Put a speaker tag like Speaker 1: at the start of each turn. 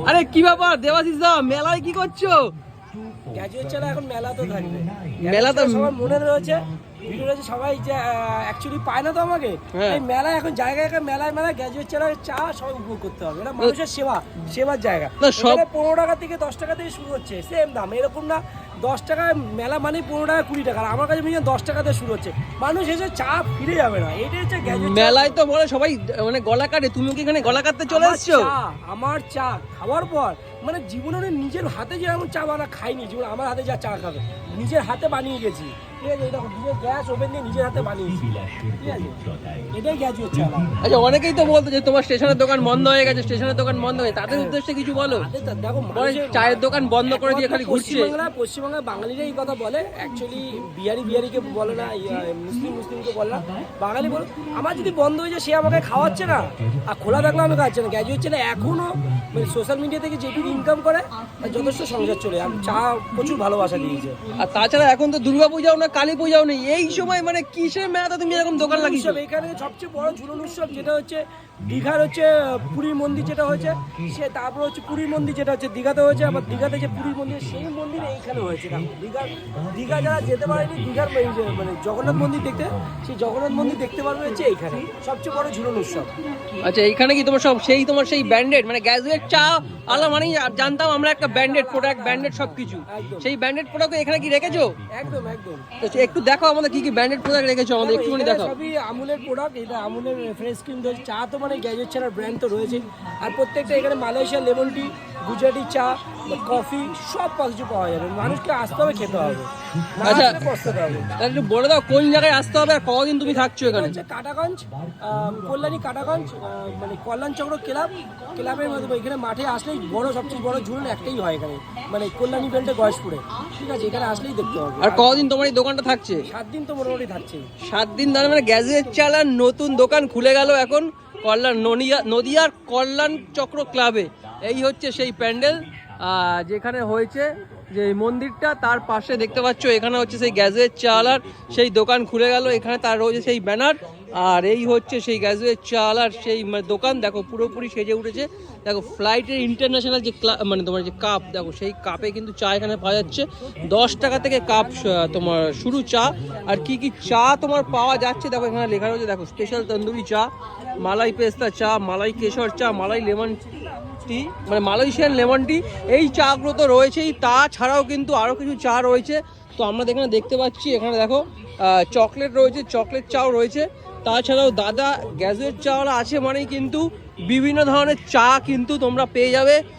Speaker 1: আরে কি ব্যাপার দেবাশিস দা, মেলায় কি করছো?
Speaker 2: গ্যাজুয়েট চালা এখন মেলা তো থাকবে,
Speaker 1: মেলা তো
Speaker 2: সবার মনে রয়েছে, ভিডিও রয়েছে, সবাই যে অ্যাকচুয়ালি পায় না তো আমাকে। এই মেলা এখন জায়গায় মেলায় গ্যাজুয়েট চালার চা সবাই উপভোগ করতে হবে। এটা মানুষের সেবার জায়গা। সব 15 টাকা থেকে 10 টাকা থেকে শুরু হচ্ছে, সেম দাম, এরকম না 10 টাকা মেলা মানে 15 টাকা 20 টাকা। আমার কাছে মিনিমাম 10 টাকা দিয়ে শুরু হচ্ছে। মানুষ এসে চা ফিরে যাবে না, এটাই হচ্ছে গ্যাজুয়েট।
Speaker 1: মেলায় তো বলে সবাই মানে গলা কাটে, তুমি কি এখানে গলা কাটতে চলে এসছো?
Speaker 2: আমার চা খাওয়ার পর মানে জীবনে নিজের হাতে যে এমন চা বানা খাইনি, জীবনে আমার হাতে যা চা খাবে নিজের হাতে বানিয়ে গেছি, ঠিক আছে? এটা নিজের গ্যাস ওভেন দিয়ে নিজের হাতে বানিয়েছি, ঠিক আছে? এটাই গ্যাজুয়েট চা।
Speaker 1: আচ্ছা, অনেকেই তো বলতো যে তোমার স্টেশনের দোকান বন্ধ হয়ে গেছে, স্টেশনের দোকান বন্ধ হয়ে, তাদের উদ্দেশ্যে কিছু বলো।
Speaker 2: দেখো,
Speaker 1: চায়ের দোকান বন্ধ করে দিয়ে খালি ঘুরছে।
Speaker 2: পশ্চিমবাংলায় বাঙালিরা এই কথা বলে, অ্যাকচুয়ালি বিহারিকে বলে না, মুসলিমকে বলে না, বাঙালি বলে। আমার যদি বন্ধ হয়ে যায়, সে আমাকে খাওয়াচ্ছে না, আর খোলা থাকলে আমি খাওয়াচ্ছে না। গ্যাজুয়েট ছেলে এখনো মানে সোশ্যাল মিডিয়া থেকে যেটুকু ইনকাম করে যথেষ্ট সংসার চলে। আর চা প্রচুর ভালোবাসা দিয়েছে।
Speaker 1: আর তাছাড়া এখন তো দুর্গা পূজাও না, কালী পূজাও নেই, এই সময় মানে কিসের মেলাতে তুমি এরকম দোকান লাগিয়েছো?
Speaker 2: এখানে সবচেয়ে বড় ঝুলন উৎসব যেটা হচ্ছে দীঘার হচ্ছে পুরীর মন্দির যেটা হয়েছে, সে তারপর হচ্ছে পুরীর মন্দির যেটা হচ্ছে দীঘাতে হয়েছে, আবার দীঘাতে যে পুরীর মন্দির, সেই মন্দির এইখানে হয়েছে। দীঘা যারা যেতে পারেনি, দীঘার মানে জগন্নাথ মন্দির দেখতে, সেই জগন্নাথ মন্দির দেখতে পারবে হচ্ছে এইখানে, সবচেয়ে বড় ঝুলন উৎসব।
Speaker 1: আচ্ছা, এইখানে কি তোমার সব তোমার সেই ব্র্যান্ডেড মানে গ্যাজুয়েট চা আলা মানে জানতাম আমরা একটা ব্র্যান্ডেড প্রোডাক্ট, ব্র্যান্ডেড সবকিছু, সেই ব্র্যান্ডেড প্রোডাক্ট এখানে কি রেখেছো?
Speaker 2: একদম।
Speaker 1: তো একটু দেখো আমাদের কি কি ব্র্যান্ডেড প্রোডাক্ট রেখেছো, আমাদের একটুখানি দেখো।
Speaker 2: সবই আমুলের প্রোডাক্ট, এটা আমুলের ফ্রেশ ক্রিম ধরে চা তো মানে গ্যাজুয়েট ছাড়ার ব্র্যান্ড তো রয়েছে। আর প্রত্যেকটা এখানে মালয়েশিয়া লেমন টি, গুজরাটি চা, কফি সব কিছু পাওয়া যাবে। মানুষকে আসতে হবে, খেতে হবে।
Speaker 1: আচ্ছা, একটু বলে দাও কোন জায়গায় আসতে হবে আর কতদিন তুমি থাকছো এখানে?
Speaker 2: কাটাগঞ্জ, কল্যাণী কাটাগঞ্জ, মানে কল্যাণ চক্র ক্লাবের মধ্যে। এখানে মাঠে আসলেই সবচেয়ে বড় ঝুলন একটাই হয় এখানে, মানে কল্যাণী বেল্টে গয়েশপুরে, ঠিক আছে? এখানে আসলেই দেখতে হবে।
Speaker 1: আর কতদিন তোমার এই দোকানটা থাকছে?
Speaker 2: 7 দিন তো মোটামুটি থাকছে।
Speaker 1: 7 দিন ধরে মানে গ্যাজুয়েট চালার নতুন দোকান খুলে গেল এখন কল্যাণ নদিয়ার কল্যাণ চক্র ক্লাবে। এই হচ্ছে সেই প্যান্ডেল যেখানে হয়েছে যে মন্দিরটা, তার পাশে দেখতে পাচ্ছ এখানে হচ্ছে সেই গ্যাজুয়েট চালার সেই দোকান খুলে গেল। এখানে তার রয়েছে সেই ব্যানার, আর এই হচ্ছে সেই গ্যাজুয়েট চালার সেই দোকান। দেখো পুরোপুরি সেজে উঠেছে। দেখো ফ্লাইটের ইন্টারন্যাশনাল যে মানে তোমার যে কাপ, দেখো সেই কাপে কিন্তু চা এখানে পাওয়া যাচ্ছে। 10 টাকা থেকে কাপ তোমার শুরু চা। আর কি কি চা তোমার পাওয়া যাচ্ছে দেখো এখানে লেখা রয়েছে। দেখো স্পেশাল তন্দুরি চা, মালাই পেস্তা চা, মালাই কেশর চা, মালাই লেমন টি, মানে মালয়েশিয়ান লেমন টি, এই চাগুলো তো রয়েছেই। তাছাড়াও কিন্তু আরও কিছু চা রয়েছে। তো আমরা এখানে দেখতে পাচ্ছি, এখানে দেখো চকলেট রয়েছে, চকলেট চাও রয়েছে। তাছাড়াও দাদা গ্যাজুয়েট চাওয়ালা আছে মানেই কিন্তু বিভিন্ন ধরনের চা কিন্তু তোমরা পেয়ে যাবে।